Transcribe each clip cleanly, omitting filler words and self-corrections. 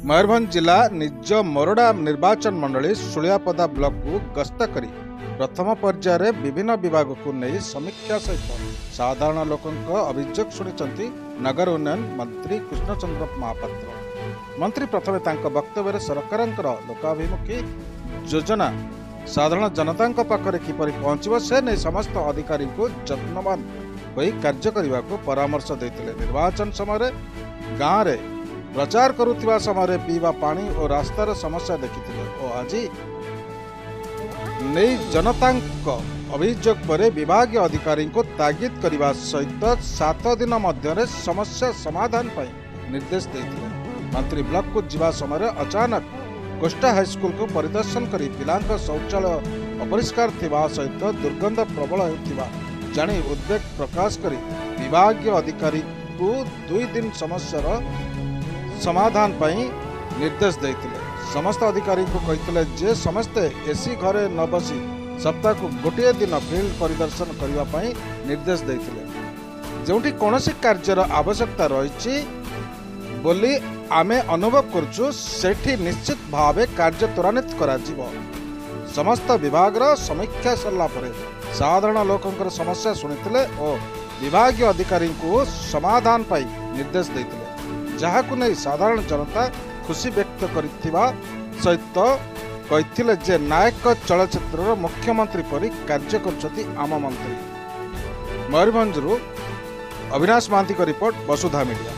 मयूरभंज जिला निज मोरडा निर्वाचन मंडली सुलियापदा ब्लॉक को गस्त करी प्रथम पर्यायर विभिन्न विभाग को नहीं समीक्षा सहित साधारण लोकों अभियोग शुणी नगर उन्नयन मंत्री कृष्णचंद्र महापात्र। मंत्री प्रथमे वक्तव्य सरकार लोकाभिमुखी योजना साधारण जनता पाखरे किपरि पहुंचब से नहीं समस्त अधिकारी को जत्नवान होई कार्य करने को परामर्श देते। निर्वाचन समय गाँव में प्रचार करुवा समय पीवा पानी और रास्तार समस्या देखी और आज नहीं जनता अभियोग पर विभाग अधिकारी को तागिद करने सहित 7 दिन मध्य समस्या समाधान पर निर्देश देते। मंत्री ब्लॉक को जीवा समय अचानक कोष्टा हाईस्कल को परिदर्शन कर पिलांक शौचालय अपरिष्कार थिबा सहित दुर्गंध प्रबल होता जानी उद्वेग प्रकाश कर विभाग अधिकारी को 2 दिन समस्या समाधान पर निर्देश देते। समस्त अधिकारी को कहते जे समस्ते एसी घरे न बसी सप्ताह को गोटे दिन फील्ड परिदर्शन करने निर्देश देते। जोटी कौनसी कार्यर आवश्यकता रही बोली आमे अनुभव करुचु सेठी निश्चित भावे कार्य त्वरान्वित करा जीवो। समस्त विभाग समीक्षा सरला परे साधारण लोकंकर समस्या सुनिथिले और विभाग अधिकारी को समाधान पाई निर्देश देते, जहाकु नहीं साधारण जनता खुशी व्यक्त करिथिबा सहित कहिथिले जे नायक चलचित्र मुख्यमंत्री परि कार्य करछथि आम मंत्री। मयूरभंजरू अविनाश महांती का रिपोर्ट, वसुधा मीडिया।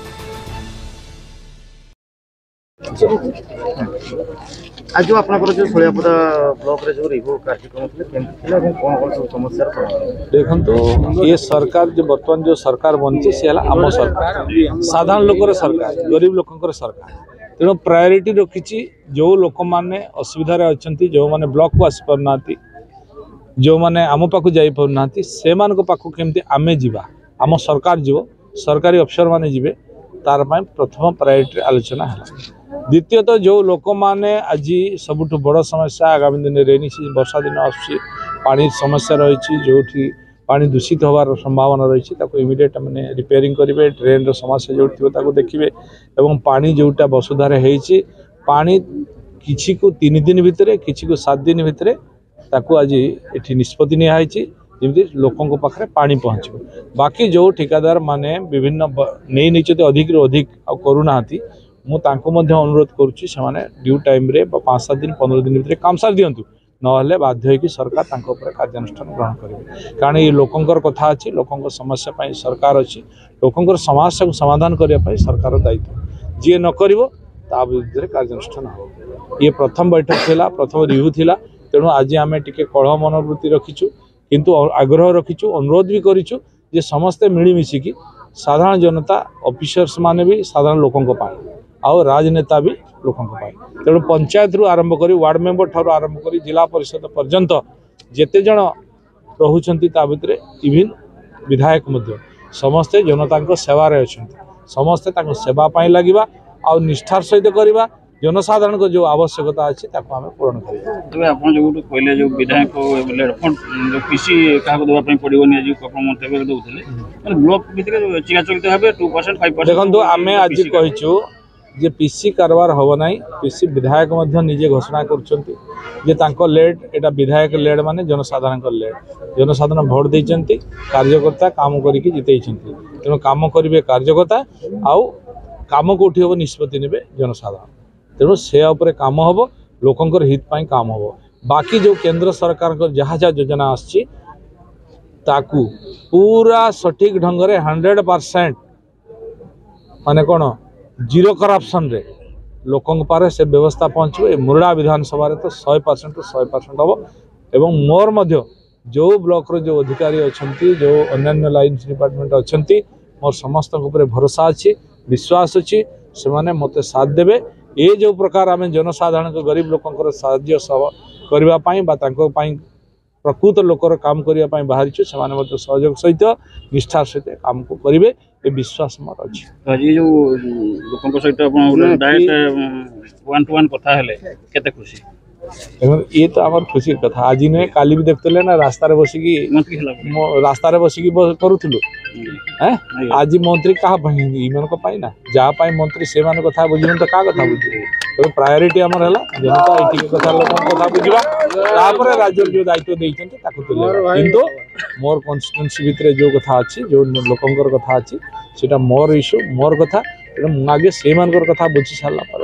आज जो आपनकर जो सुलियापदा ब्लॉक रे जो रिव्यू कार्यक्रम थे केमति थिला कोन कोन सब समस्या देखन तो ये सरकार जो वर्तमान जो सरकार बनची से आम सरकार साधारण लोकर सरकार गरीब लोकंकर सरकार तेणु प्रायोरिटी रखी जो लोक मैंने असुविधा अच्छा जो मैंने ब्लॉक को आसी पारना जो मैंने आम पाक जा पारना से पाक केमती आमे जीवा आम सरकार जीव सरकारी अफसर माने जीवे तार प्रथम प्रायोरिटी आलोचना है। द्वितीयतः जो लोक मैंने आज सबुठ बड़ समस्या आगामी दिन रेनी वर्षा दिन आसुची पानी समस्या रही जो पानी दूषित होवार संभावना रही इमिडिएट मैंने रिपेयरिंग करेंगे ड्रेन समस्या जो थी देखिए और पानी जोटा वसुधार होती पानी किसी को 3 दिन भितर किसी को 7 दिन भितर ताकू आज ये निष्पत्ति नियाई जमी लोकों पाखे पानी पहुँच बाकी जो ठिकादार माने विभिन्न नहीं अधिक अधिक करूना मुझे अनुरोध करुच्ची ड्यू टाइम 5-7 दिन 15 दिन भितर काम सार दिंतु ना बाध्य हो सरकार कार्यानुष्ठान ग्रहण करेंगे कारण ये लोकंर कथा अच्छी लोकों समस्या सरकार अच्छी लोकों समस्या को समाधान करने सरकार दायित्व जी न कर विरुद्ध कार्यानुष्ठान हो। ये प्रथम बैठक थिला प्रथम रिव्यू थिला तेणु आज आम टे कलह मनोवृत्ति रखीचु किंतु आग्रह रखीचु अनुरोध भी करूँ जे समस्ते मिलमिशिकी साधारण जनता ऑफिसर्स माने भी साधारण लोकों आउ राजनेता भी लोकों तेणु पंचायत रु आरंभ कर वार्ड मेंबर ठार आरंभ कर जिला परिषद पर्यंत जेते जन रोचंती ता भितर इवन विधायक मध्य समस्ते जनता सेवार अच्छा समस्ते सेवा पाई लगिबा आ निष्ठार सहित करवा जनसाधारण को जो आवश्यकता अच्छी आम पूरण कहले जो विधायक जो पीसी क्या देवाई पड़ोनी ब्लॉक भितर चिराचरित भाव 2% 5% देखो आम आज कहीचु जे पीसी कारबार हम ना पीसी विधायक निजे घोषणा कर लेड एटा विधायक लेड माने जनसाधारण लेड जनसाधारण भोट देते कार्यकर्ता काम करके जिते तेणु काम करेंगे कार्यकर्ता आउ काम कौटी हम निष्पत्ति ने जनसाधारण तेणु से काम हम लोकंर हित पाई काम हम बाकी जो केंद्र सरकार जहाँ जहाँ योजना आसी पूरा सठिक ढंग से 100% माने कौन जीरो करप्शन रे लोकों पारे से व्यवस्था पहुँचे मुरडा विधानसभा तो 100% 100% हम एवं मोर मध्य जो ब्लॉक रो जो अधिकारी अच्छा जो अन्य लाइन्स डिपार्टमेंट अच्छा मोर समस्त भरोसा अच्छी विश्वास अच्छी से माने मते साथ देवे ये जो प्रकार आम जनसाधारण गरीब लोकंर साहाय्य करने प्रकृत लोकर काम करने बाहरी से सहयोग सहित निष्ठार सहित काम को करेंगे ये विश्वास मोर अच्छी। आज जो लोकों सहित डायरेक्ट 1-to-1 कथा हेले केते खुशी ତେଣୁ ଇଏ ତ ଆମର ଖୁସି କଥା। ଆଜି ନୁହେଁ କାଲି ବି ଦେଖୁଥିଲେ ନା ରାସ୍ତାରେ ବସିକି କରୁଥିଲୁ। ଆଜି ମନ୍ତ୍ରୀ କାହା ପାଇଁ? ଏମାନଙ୍କ ପାଇଁ ନା, ଯାହା ପାଇଁ ମନ୍ତ୍ରୀ ସେମାନେ କଥା ବୁଝିବେନି ତ କାହା କଥା ବୁଝିବେ? ତେଣୁ ପ୍ରାୟୋରିଟି ଆମର ହେଲା ଜନତା ଏଠିକି କଥା ଲୋକଙ୍କ କଥା ବୁଝିବା, ତାପରେ ରାଜ୍ୟର ଯେଉଁ ଦାୟିତ୍ୱ ଦେଇଛନ୍ତି ତାକୁ ତୁଲେଇବା। କିନ୍ତୁ ମୋର କନଷ୍ଟିଟ୍ୟୁନ୍ସି ଭିତରେ ଯେଉଁ କଥା ଅଛି, ଯେଉଁ ଲୋକଙ୍କର କଥା ଅଛି, ସେଇଟା ମୋର ଇସ୍ୟୁ, ମୋର କଥା। ତେଣୁ ମୁଁ ଆଗେ ସେଇମାନଙ୍କର କଥା ବୁଝି ସାରିଲା ପରେ